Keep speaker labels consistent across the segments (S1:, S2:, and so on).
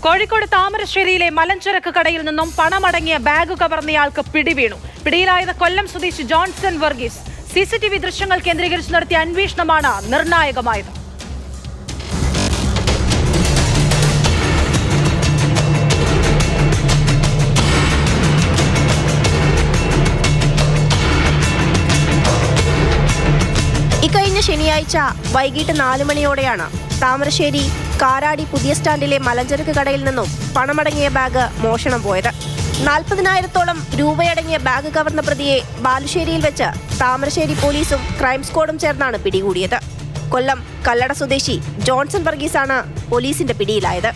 S1: കോഴിക്കോട് താമരശ്ശേരിയിലെ മലഞ്ചരക്ക് കടയിൽ നിന്നും പണമടങ്ങിയ ബാഗ് കവർന്നയാൾക്ക് പിടിവീണു. പിടിയിലായത് കൊല്ലം സ്വദേശി ജോൺസൺ വർഗീസ്. സിസിടിവി ദൃശ്യങ്ങൾ കേന്ദ്രീകരിച്ച് നടത്തിയ അന്വേഷണമാണ് നിർണായകമായത്.
S2: ഇക്കഴിഞ്ഞ ശനിയാഴ്ച വൈകിട്ട് 4 മണിയോടെയാണ് താമരശ്ശേരി കാരാടി പുതിയ സ്റ്റാൻഡിലെ മലഞ്ചരക്ക് കടയിൽ നിന്നും പണമടങ്ങിയ ബാഗ് മോഷണം പോയത്. 40,000-ഓളം രൂപയടങ്ങിയ ബാഗ് കവർന്ന പ്രതിയെ ബാലുശ്ശേരിയിൽ വെച്ച് താമരശ്ശേരി പോലീസും ക്രൈം സ്ക്വാഡും ചേർന്നാണ് പിടികൂടിയത്. കൊല്ലം കല്ലട സ്വദേശി ജോൺസൺ വർഗീസാണ് പോലീസിന്റെ പിടിയിലായത്.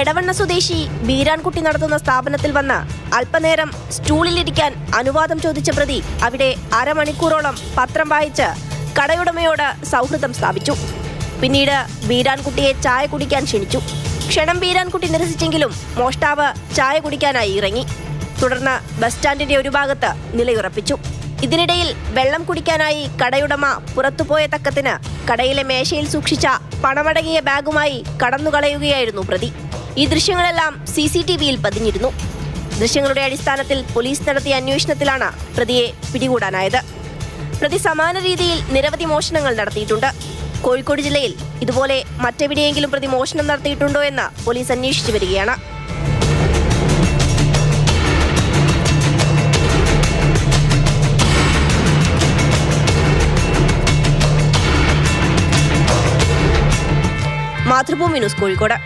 S2: എടവണ്ണ സ്വദേശി ബീരാൻകുട്ടി നടത്തുന്ന സ്ഥാപനത്തിൽ വന്ന് അല്പനേരം സ്റ്റൂളിലിരിക്കാൻ അനുവാദം ചോദിച്ച പ്രതി അവിടെ അരമണിക്കൂറോളം പത്രം വായിച്ച് കടയുടമയോട് സൗഹൃദം സ്ഥാപിച്ചു. പിന്നീട് ബീരാൻകുട്ടിയെ ചായ കുടിക്കാൻ ക്ഷണിച്ചു. ക്ഷണം ബീരാൻകുട്ടി നിരസിച്ചെങ്കിലും മോഷ്ടാവ് ചായ കുടിക്കാനായി ഇറങ്ങി. തുടർന്ന് ബസ് സ്റ്റാൻഡിന്റെ ഒരു ഭാഗത്ത് നിലയുറപ്പിച്ചു. ഇതിനിടയിൽ വെള്ളം കുടിക്കാനായി കടയുടമ പുറത്തുപോയ തക്കത്തിന് കടയിലെ മേശയിൽ സൂക്ഷിച്ച പണമടങ്ങിയ ബാഗുമായി കടന്നുകളയുകയായിരുന്നു പ്രതി. ഈ ദൃശ്യങ്ങളെല്ലാം CCTVയിൽ പതിഞ്ഞിരുന്നു. ദൃശ്യങ്ങളുടെ അടിസ്ഥാനത്തിൽ പോലീസ് നടത്തിയ അന്വേഷണത്തിലാണ് പ്രതിയെ പിടികൂടാനായത്. പ്രതി സമാന രീതിയിൽ നിരവധി മോഷണങ്ങൾ നടത്തിയിട്ടുണ്ട്. കോഴിക്കോട് ജില്ലയിൽ ഇതുപോലെ മറ്റെവിടെയെങ്കിലും പ്രതി മോഷണം നടത്തിയിട്ടുണ്ടോ എന്ന് പോലീസ് അന്വേഷിച്ചു വരികയാണ്. മാതൃഭൂമി ന്യൂസ്, കോഴിക്കോട്.